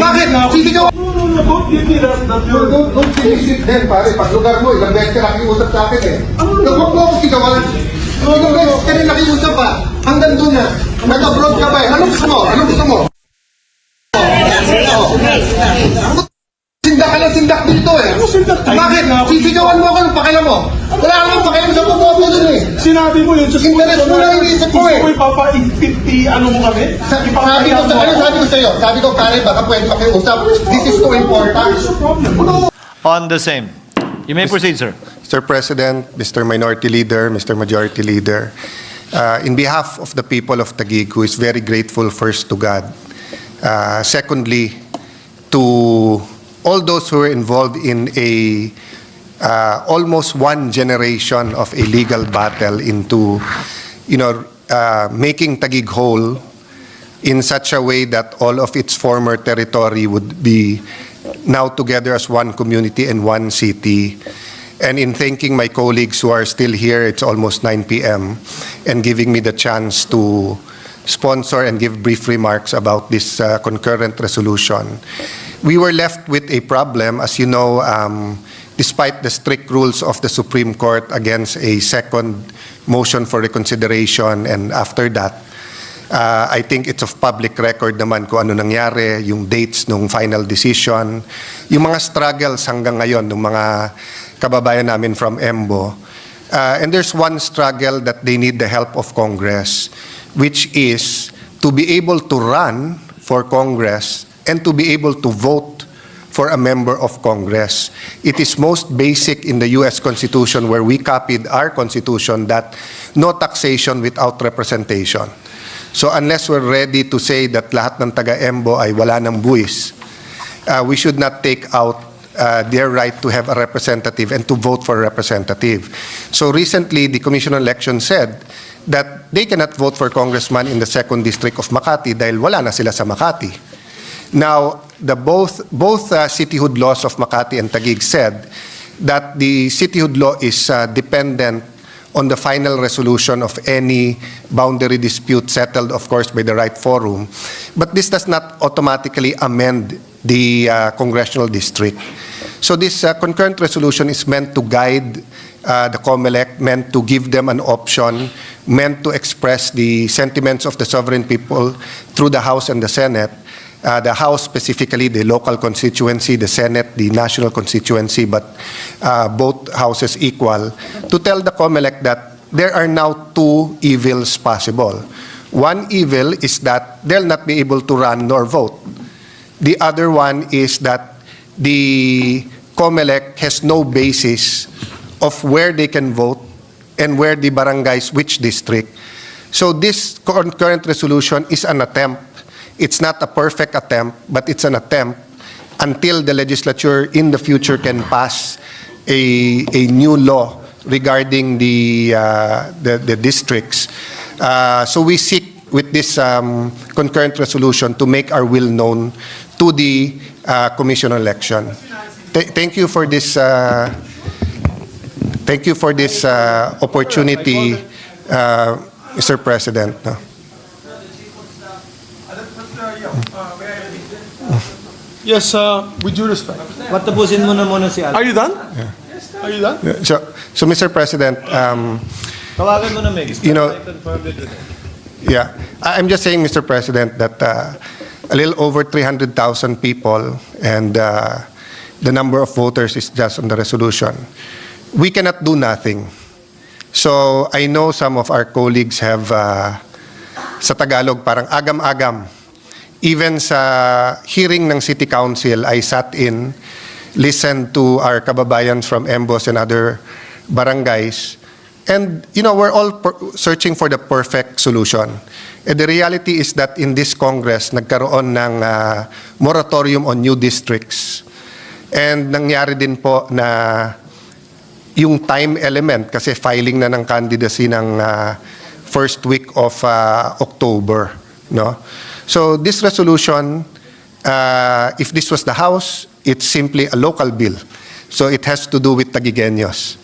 Bakit? Sisigaw. Don't give me that you're... Don't sinisip din, pare. Pag lugar mo, ilang beses ka nakiusap sa akin eh. Huwag mo ako sigawan. Ilang beses ka rin nakiusap pa. Hanggang doon na. Nag-abroad ka pa eh. Anong gusto mo? Anong gusto mo? Sindak ka lang sindak dito eh. Bakit? Sisigawan mo ako ng pakialam mo. Wala akong pakialam sa pupopo dun eh. Sinabi mo yun. Interest mo lang iniisip ko eh. Gusto mo ipapa-50 ano mo kami? Sabi ko sa'yo, sabi ko pare, baka pwede makiusap. This is too important. On the same. You may proceed, sir. Mr. President, Mr. Minority Leader, Mr. Majority Leader, in behalf of the people of Taguig, who is very grateful first to God, secondly, to all those who are involved in a almost one generation of a legal battle into, making Taguig whole in such a way that all of its former territory would be now together as one community and one city. And in thanking my colleagues who are still here, it's almost 9 p.m., and giving me the chance to sponsor and give brief remarks about this concurrent resolution. We were left with a problem, as you know, despite the strict rules of the Supreme Court against a second motion for reconsideration, and after that, I think it's of public record naman kung ano nangyari, yung dates nung final decision, yung mga struggles hanggang ngayon ng mga kababayan namin from EMBO. And there's one struggle that they need the help of Congress, which is to be able to run for Congress and to be able to vote for a member of Congress. It is most basic in the U.S. Constitution, where we copied our Constitution, that no taxation without representation. So unless we're ready to say that lahat ng taga-EMBO ay wala ng buwis, we should not take out their right to have a representative and to vote for a representative. So recently, the Commission on Election said that they cannot vote for congressman in the 2nd District of Makati dahil wala na sila sa Makati. Now, both cityhood laws of Makati and Taguig said that the cityhood law is dependent on the final resolution of any boundary dispute settled, of course, by the right forum. But this does not automatically amend the congressional district. So this concurrent resolution is meant to guide the COMELEC, meant to give them an option, meant to express the sentiments of the sovereign people through the House and the Senate. The House specifically, the local constituency, the Senate, the national constituency, but both houses equal, to tell the COMELEC that there are now two evils possible. One evil is that they'll not be able to run nor vote. The other one is that the COMELEC has no basis of where they can vote and where the barangays, which district. So this concurrent resolution is an attempt. It's not a perfect attempt, but it's an attempt until the legislature in the future can pass a new law regarding the districts. So we seek with this concurrent resolution to make our will known to the Commission on Election. Thank you for this. Thank you for this opportunity, Mr. President. Yes, with due respect. Patapusin mo na muna si Al. Are you done? Yeah. Are you done? So Mr. President, Tawagan mo na, Meg. I confirmed it with him. yeah, I'm just saying, Mr. President, that a little over 300,000 people and the number of voters is just on the resolution. We cannot do nothing. So I know some of our colleagues have, sa Tagalog, parang agam-agam. Even sa hearing ng City Council, I sat in, listened to our kababayans from Embos and other barangays. And, we're all searching for the perfect solution. And the reality is that in this Congress, nagkaroon ng moratorium on new districts. And nangyari din po na yung time element, kasi filing na ng candidacy ng first week of October, no? So this resolution, if this was the House, it's simply a local bill. So it has to do with Taguigueños.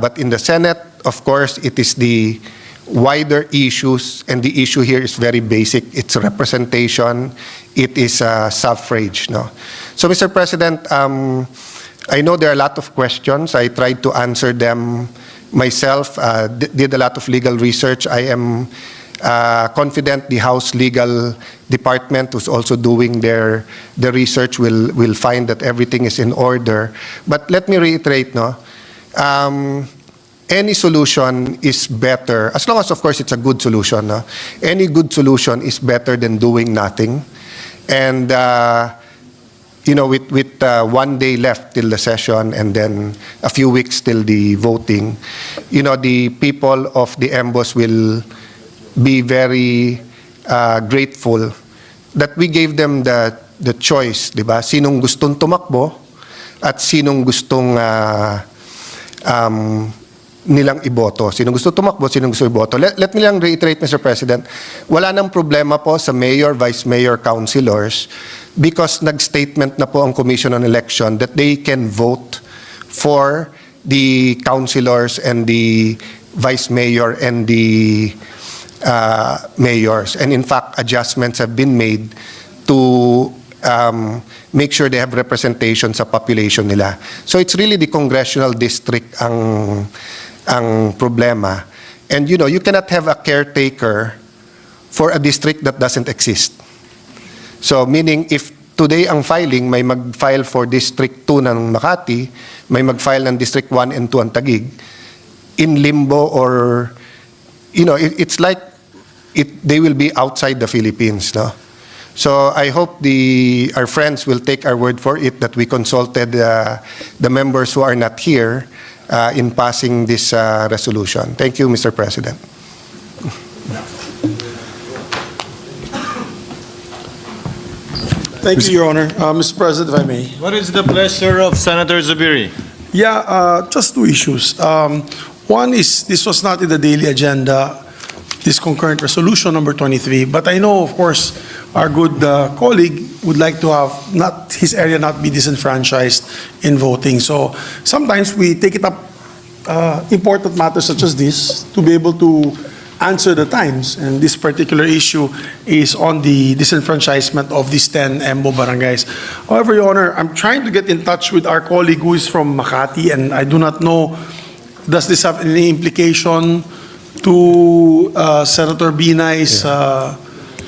But in the Senate, of course, it is the wider issues, and the issue here is very basic. It's representation. It is suffrage. No? So, Mr. President, I know there are a lot of questions. I tried to answer them myself, did a lot of legal research. I am confident the House Legal Department, who's also doing the research, will find that everything is in order. But let me reiterate, no? Any solution is better, as long as, of course, it's a good solution. No? Any good solution is better than doing nothing. And, with 1 day left till the session and then a few weeks till the voting, the people of the EMBOS will be very grateful that we gave them the choice, di ba? Sinong gustong tumakbo at sinong gustong nilang iboto. Sinong gusto tumakbo, sinong gusto iboto. Let me lang reiterate, Mr. President, wala nang problema po sa mayor, vice mayor, councilors because nag-statement na po ang Commission on Election that they can vote for the councilors and the vice mayor and the mayors. And in fact, adjustments have been made to make sure they have representation sa population nila. So it's really the congressional district ang problema. And you cannot have a caretaker for a district that doesn't exist. So meaning if today ang filing, may mag-file for District 2 ng Makati, may mag-file ng District 1 and 2 ang Taguig, in limbo or, it's like they will be outside the Philippines, no? So I hope our friends will take our word for it that we consulted the members who are not here in passing this resolution. Thank you, Mr. President. Thank you, Your Honor. Mr. President, if I may. What is the pleasure of Senator Zubiri? Yeah, just two issues. One is, this was not in the daily agenda, this concurrent resolution number 23, but I know, of course, our good colleague would like to have his area not be disenfranchised in voting. So sometimes we take it up, important matters such as this, to be able to answer the times. And this particular issue is on the disenfranchisement of these 10 EMBO barangays. However, Your Honor, I'm trying to get in touch with our colleague who is from Makati, and I do not know, does this have any implication to Senator Binay's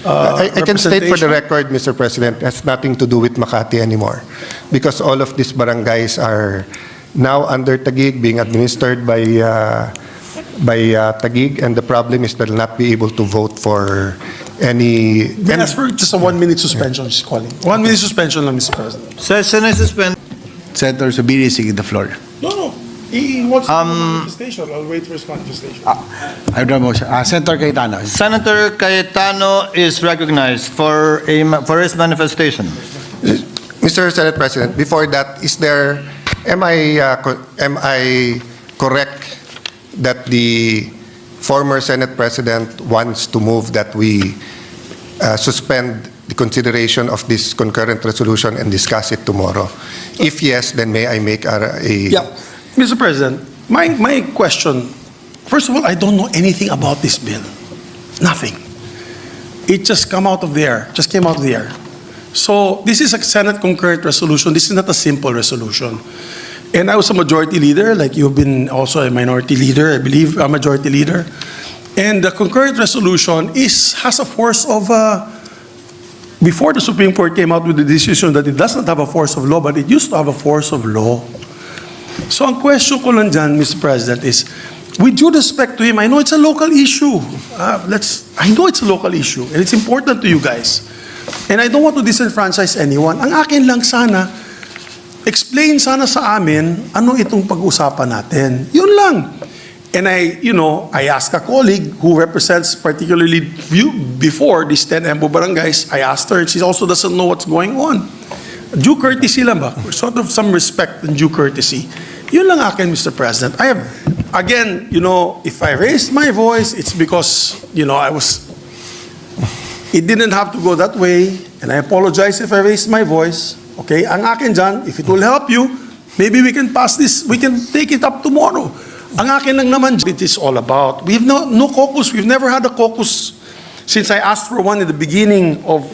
I can state for the record, Mr. President, it has nothing to do with Makati anymore because all of these barangays are now under Taguig, being administered by Taguig, and the problem is they'll not be able to vote for any... May I ask for just a 1 minute suspension, she's calling. 1 minute suspension lang, Mr. President. Session is suspended. Senator Zubiri, seeking the floor. No. He wants to manifestation. I'll wait for his manifestation. I don't know. Senator Cayetano. Senator Cayetano is recognized for his manifestation. Mr. Senate President, before that, am I correct that the former Senate President wants to move that we suspend the consideration of this concurrent resolution and discuss it tomorrow? If yes, then may I make a... Yeah. Mr. President, my question, first of all, I don't know anything about this bill. Nothing. It just came out of the air. So this is a Senate concurrent resolution. This is not a simple resolution. And I was a majority leader, like you've been also a minority leader, I believe, a majority leader. And the concurrent resolution has a force of, before the Supreme Court came out with the decision that it does not have a force of law, but it used to have a force of law. So ang question ko lang dyan, Mr. President, is, with due respect to him, I know it's a local issue. I know it's a local issue, and it's important to you guys. And I don't want to disenfranchise anyone. Ang akin lang sana, explain sana sa amin ano itong pag-usapan natin. Yun lang. And I asked a colleague who represents particularly before these 10 EMBO barangays, I asked her, and she also doesn't know what's going on. Due courtesy lang ba? Sort of some respect and due courtesy. Yun lang akin, Mr. President. I have, again, if I raised my voice, it's because, it didn't have to go that way, and I apologize if I raised my voice. Okay? Ang akin dyan, if it will help you, maybe we can pass this, we can take it up tomorrow. ang akin lang naman, it is all about. We have no caucus. We've never had a caucus since I asked for one at the beginning of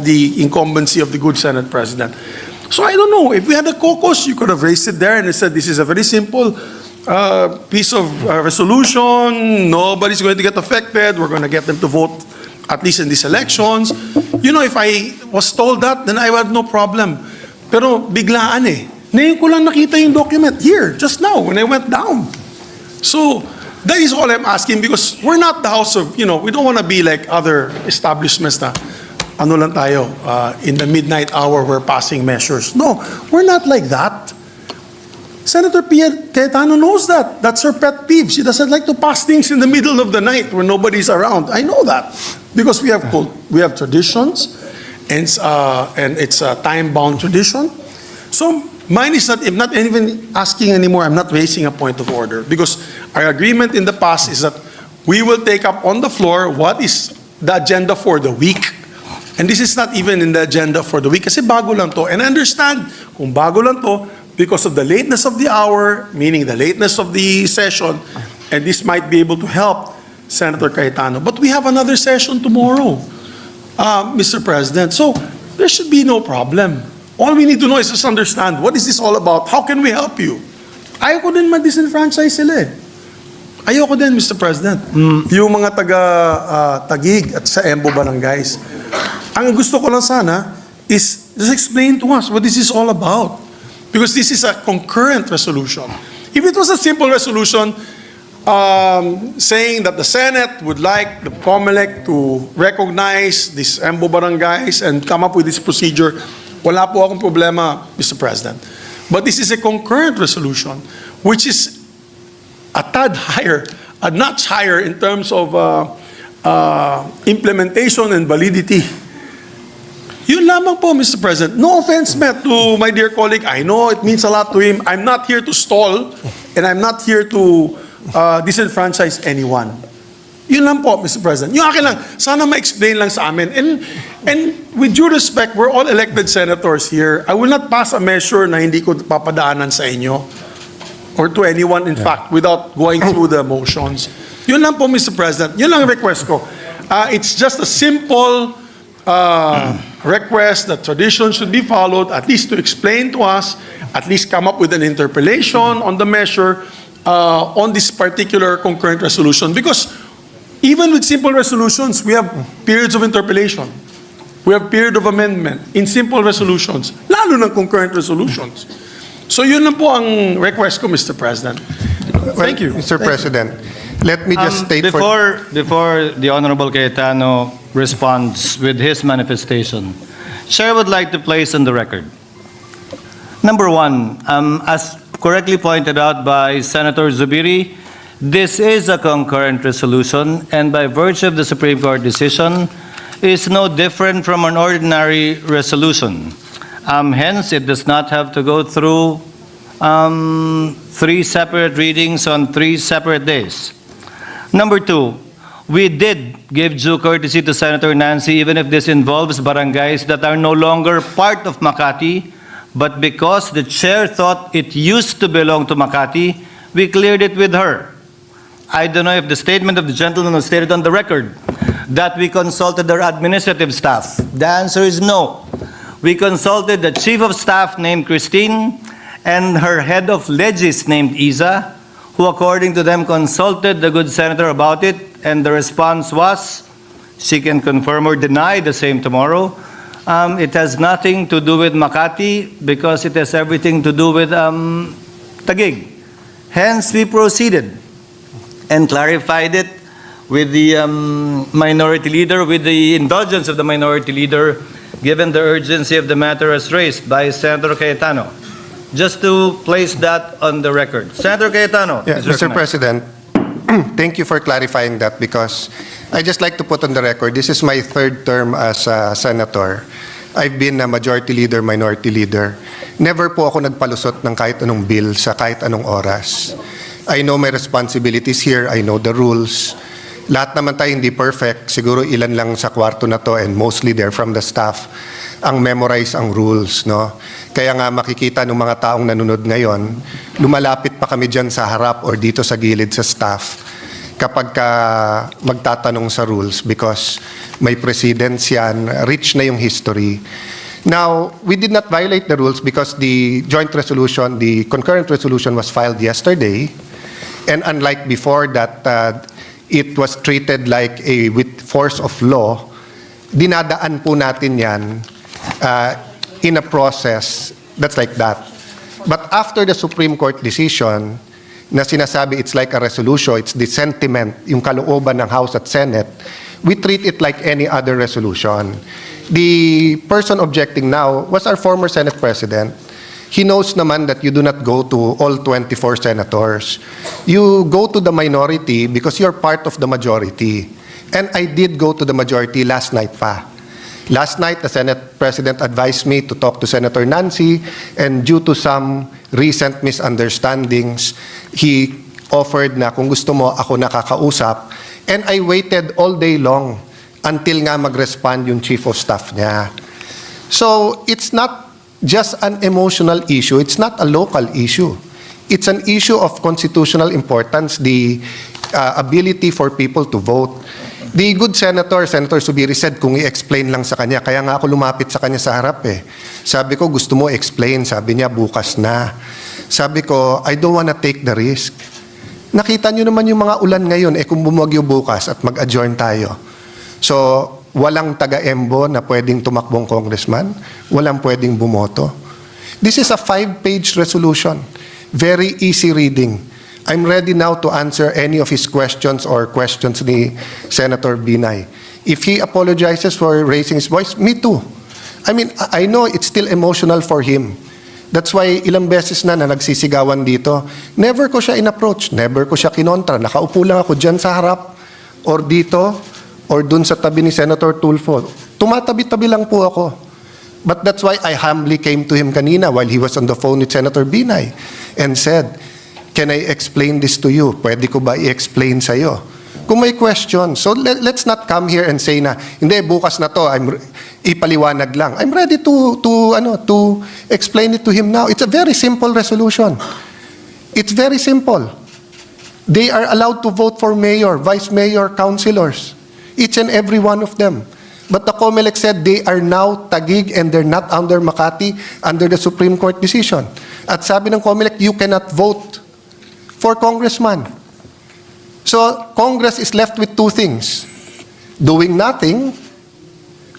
the incumbency of the good Senate President. So I don't know. If we had a caucus, you could have raised it there and said, this is a very simple piece of resolution. Nobody's going to get affected. We're going to get them to vote at least in these elections. You know, if I was told that, then I would have no problem. Pero biglaan eh. Ngayon ko lang nakita yung document here, just now, when I went down. So, that is all I'm asking because we're not the house of, we don't want to be like other establishments na, ano lang tayo, in the midnight hour we're passing measures. No, we're not like that. Senator Cayetano knows that. That's her pet peeve. She doesn't like to pass things in the middle of the night when nobody's around. I know that because we have traditions, and it's a time-bound tradition. So mine is not. I'm not even asking anymore. I'm not raising a point of order because our agreement in the past is that we will take up on the floor what is the agenda for the week. And this is not even in the agenda for the week kasi bago lang to. And I understand kung bago lang to, because of the lateness of the hour, meaning the lateness of the session, and this might be able to help Senator Cayetano. But we have another session tomorrow, Mr. President. So there should be no problem. All we need to know is just understand, what is this all about? How can we help you? Ayoko din ma-disenfranchise sila eh. Ayoko din, Mr. President. Yung mga taga-Tagig at sa Embo Barangays. Ang gusto ko lang sana is just explain to us what this is all about. Because this is a concurrent resolution. If it was a simple resolution saying that the Senate would like the COMELEC to recognize these Embo Barangays and come up with this procedure, wala po akong problema, Mr. President. But this is a concurrent resolution which is a tad higher, a notch higher in terms of implementation and validity. Yun lamang po, Mr. President. No offense meant to my dear colleague. I know it means a lot to him. I'm not here to stall, and I'm not here to disenfranchise anyone. Yun lang po, Mr. President. Yung akin lang, sana ma-explain lang sa amin. And with due respect, we're all elected senators here. I will not pass a measure na hindi ko papadaanan sa inyo or to anyone, in fact, without going through the motions. Yun lang po, Mr. President. Yun lang request ko. It's just a simple request that tradition should be followed, at least to explain to us, at least come up with an interpellation on the measure on this particular concurrent resolution. Because even with simple resolutions, we have periods of interpellation. We have period of amendment in simple resolutions, lalo ng concurrent resolutions. So yun lang po ang request ko, Mr. President. Thank you. Mr. President, let me just state Before the Honorable Cayetano responds with his manifestation, Chair would like to place on the record. Number one, as correctly pointed out by Senator Zubiri, this is a concurrent resolution, and by virtue of the Supreme Court decision, is no different from an ordinary resolution. Hence, it does not have to go through 3 separate readings on 3 separate days. Number two, we did give due courtesy to Senator Nancy, even if this involves barangays that are no longer part of Makati, but because the chair thought it used to belong to Makati, we cleared it with her. I don't know if the statement of the gentleman was stated on the record that we consulted their administrative staff. The answer is no. We consulted the chief of staff named Christine and her head of legis named Isa, who according to them consulted the good senator about it, and the response was, she can confirm or deny the same tomorrow, it has nothing to do with Makati because it has everything to do with Taguig. Hence, we proceeded and clarified it with the minority leader, with the indulgence of the minority leader, given the urgency of the matter as raised by Senator Cayetano. Just to place that on the record. Senator Cayetano. Yeah, is Mr. recognized. President, thank you for clarifying that because I just like to put on the record, this is my 3rd term as a senator. I've been a majority leader, minority leader. Never po ako nagpalusot ng kahit anong bill sa kahit anong oras. I know my responsibilities here. I know the rules. lahat naman tayo hindi perfect. Siguro ilan lang sa kwarto na to and mostly they're from the staff ang memorize ang rules, no? Kaya nga makikita ng mga taong nanonood ngayon, lumalapit pa kami dyan sa harap or dito sa gilid sa staff kapag ka magtatanong sa rules because may precedents yan, rich na yung history. Now, we did not violate the rules because the joint resolution, the concurrent resolution was filed yesterday, and unlike before that it was treated like a with force of law, dinadaan po natin yan in a process that's like that. But after the Supreme Court decision, na sinasabi it's like a resolution, it's the sentiment, yung kalooban ng House at Senate, we treat it like any other resolution. The person objecting now was our former Senate President. He knows naman that you do not go to all 24 senators. You go to the minority because you're part of the majority. And I did go to the majority last night pa. Last night, the Senate President advised me to talk to Senator Nancy, and due to some recent misunderstandings, he offered na kung gusto mo, ako nakakausap. And I waited all day long until nga mag-respond yung Chief of Staff niya. So, it's not just an emotional issue. It's not a local issue. It's an issue of constitutional importance, the ability for people to vote. The good senator, Senator Zubiri, said kung i-explain lang sa kanya. Kaya nga ako lumapit sa kanya sa harap eh. Sabi ko, gusto mo explain. Sabi niya, bukas na. Sabi ko, I don't wanna take the risk. Nakita niyo naman yung mga ulan ngayon, kung bumagyo bukas at mag-adjourn tayo. So, walang taga-embo na pwedeng tumakbong congressman. Walang pwedeng bumoto. This is a 5-page resolution. Very easy reading. I'm ready now to answer any of his questions or questions ni Senator Binay. If he apologizes for raising his voice, me too. I mean, I know it's still emotional for him. That's why ilang beses na nagsisigawan dito, never ko siya in-approach, never ko siya kinontra. Nakaupo lang ako dyan sa harap or dito or dun sa tabi ni Senator Tulfo. Tumatabi-tabi lang po ako. But that's why I humbly came to him kanina while he was on the phone with Senator Binay and said, can I explain this to you? Pwede ko ba i-explain sa'yo? Kung may question, so let's not come here and say na, hindi, bukas na to, ipaliwanag lang. I'm ready to explain it to him now. It's a very simple resolution. It's very simple. They are allowed to vote for mayor, vice mayor, councilors. Each and every one of them. But the COMELEC said they are now Taguig and they're not under Makati under the Supreme Court decision. At sabi ng COMELEC, you cannot vote for congressman. So, Congress is left with two things. Doing nothing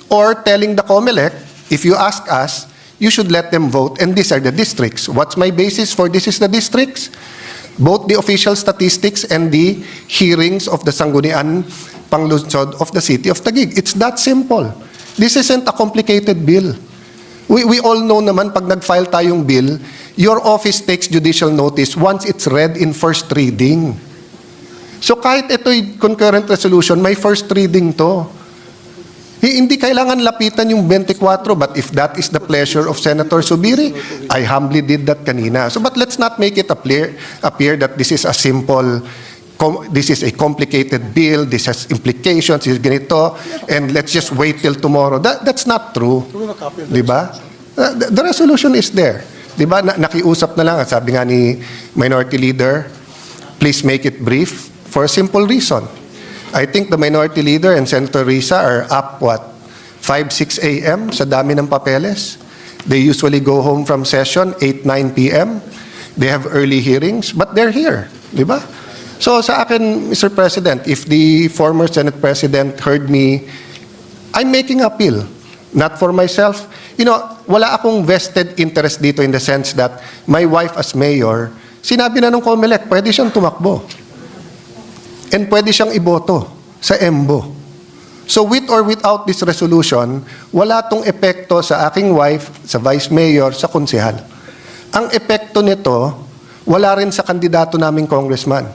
or telling the COMELEC, if you ask us, you should let them vote and these are the districts. What's my basis for this is the districts? Both the official statistics and the hearings of the Sangguniang Panglungsod of the city of Taguig. It's that simple. This isn't a complicated bill. We all know naman pag nag-file tayong bill, your office takes judicial notice once it's read in first reading. So kahit ito'y concurrent resolution, may first reading to. Hindi kailangan lapitan yung 24, but if that is the pleasure of Senator Zubiri, I humbly did that kanina. So but let's not make it appear that this is a simple, this is a complicated bill, this has implications, this is ganito, and let's just wait till tomorrow. That's not true. Diba? The resolution is there. Diba? Nakiusap na lang. Sabi nga ni Minority Leader, please make it brief for a simple reason. I think the Minority Leader and Senator Risa are up, 5, 6 a.m. sa dami ng papeles. They usually go home from session 8, 9 p.m. They have early hearings, but they're here. Diba? So sa akin, Mr. President, if the former Senate President heard me, I'm making appeal. Not for myself. You know, wala akong vested interest dito in the sense that my wife as mayor, sinabi na nung COMELEC, pwede siyang tumakbo. And pwede siyang iboto sa EMBO. So with or without this resolution, wala tong epekto sa aking wife, sa vice mayor, sa konsehal. Ang epekto nito, wala rin sa kandidato naming congressman.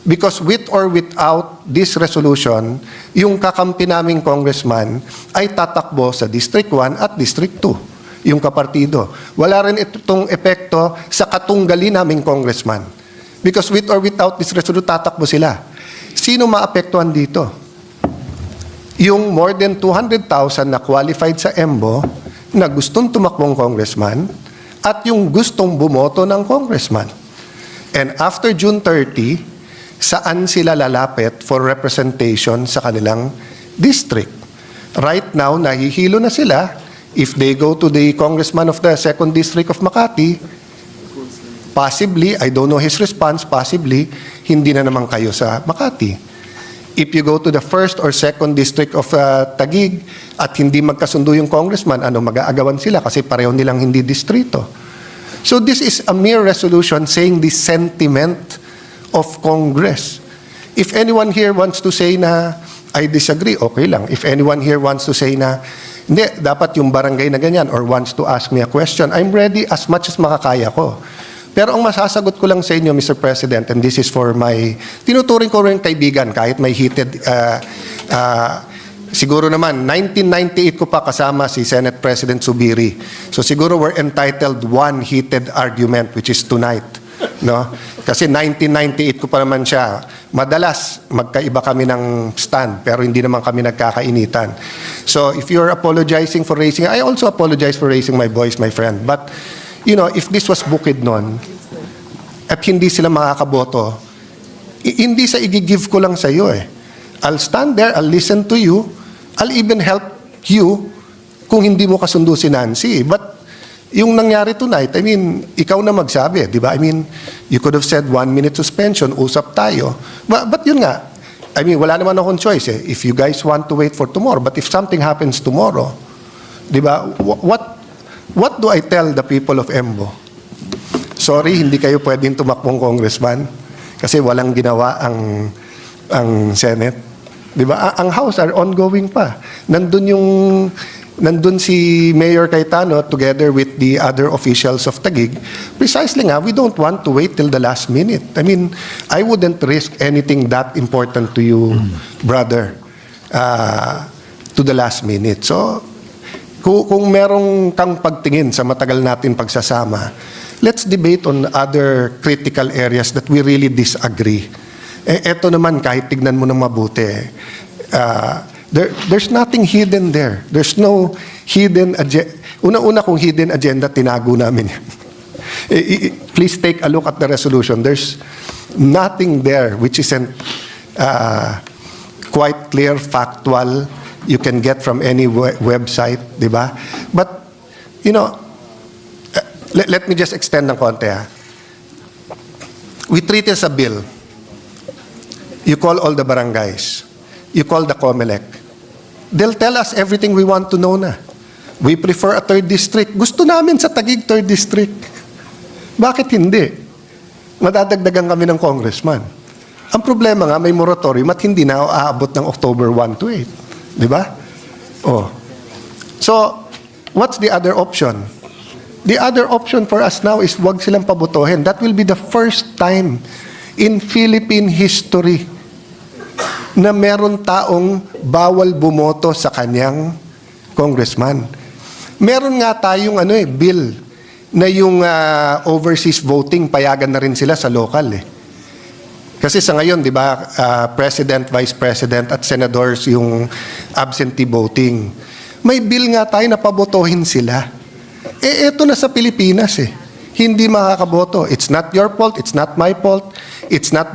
Because with or without this resolution, yung kakampi naming congressman ay tatakbo sa District 1 at District 2, yung kapartido. Wala rin itong epekto sa katunggali naming congressman. Because with or without this resolution, tatakbo sila. sino maapektuhan dito? Yung more than 200,000 na qualified sa EMBO na gustong tumakbong congressman at yung gustong bumoto ng congressman. And after June 30, saan sila lalapit for representation sa kanilang district? Right now, nahihilo na sila. If they go to the congressman of the 2nd District of Makati, possibly, I don't know his response, possibly, hindi na naman kayo sa Makati. If you go to the 1st or 2nd District of Taguig at hindi magkasundo yung congressman, mag-aagawan sila kasi pareho nilang hindi distrito. So this is a mere resolution saying the sentiment of Congress. If anyone here wants to say na, I disagree, okay lang. If anyone here wants to say na, hindi, dapat yung barangay na ganyan or wants to ask me a question, I'm ready as much as makakaya ko. Pero ang masasagot ko lang sa inyo, Mr. President, and this is for my, tinuturing ko rin kaibigan, kahit may heated, siguro naman, 1998 ko pa kasama si Senate President Zubiri. So siguro we're entitled one heated argument, which is tonight. No? Kasi 1998 ko pa naman siya. Madalas, magkaiba kami ng stand, pero hindi naman kami nagkakainitan. So if you're apologizing for raising, I also apologize for raising my voice, my friend. But, you know, if this was Bukidnon, at hindi sila makakaboto, hindi sa i-give ko lang sa iyo eh. I'll stand there, I'll listen to you, I'll even help you kung hindi mo kasundo si Nancy. But yung nangyari tonight, I mean, ikaw na magsabi, di ba? I mean, you could have said 1 minute suspension, usap tayo. But yun nga, I mean, wala naman akong choice eh. If you guys want to wait for tomorrow, but if something happens tomorrow, di ba, what do I tell the people of Embo? Sorry, hindi kayo pwedeng tumakbong congressman kasi walang ginawa ang Senate. Di ba? Ang House are ongoing pa. Nandun si Mayor Cayetano together with the other officials of Taguig. Precisely nga, we don't want to wait till the last minute. I mean, I wouldn't risk anything that important to you, brother, to the last minute. So, kung merong kang pagtingin sa matagal natin pagsasama, let's debate on other critical areas that we really disagree. Eto naman, kahit tignan mo ng mabuti, there's nothing hidden there. There's no hidden agenda. Una-una kung hidden agenda, tinago namin yan. Please take a look at the resolution. There's nothing there which isn't quite clear, factual, you can get from any website, di ba? But, you know, let me just extend ng konti ha. We treat it as a bill. You call all the barangays. You call the COMELEC. They'll tell us everything we want to know na. We prefer a 3rd district. Gusto namin sa Taguig 3rd district. Bakit hindi? Madadagdagan kami ng congressman. Ang problema nga, may moratorium at hindi na aabot ng October 1 to 8. Di ba? Oh. So, what's the other option? The other option for us now is wag silang pabotohin. That will be the first time in Philippine history na meron taong bawal bumoto sa kanyang congressman. Meron nga tayong bill na yung overseas voting, payagan na rin sila sa local eh. Kasi sa ngayon, di ba, President, Vice President at Senadors yung absentee voting. May bill nga tayo na pabotohin sila. Eto na sa Pilipinas eh. Hindi makakaboto. It's not your fault, it's not my fault, it's not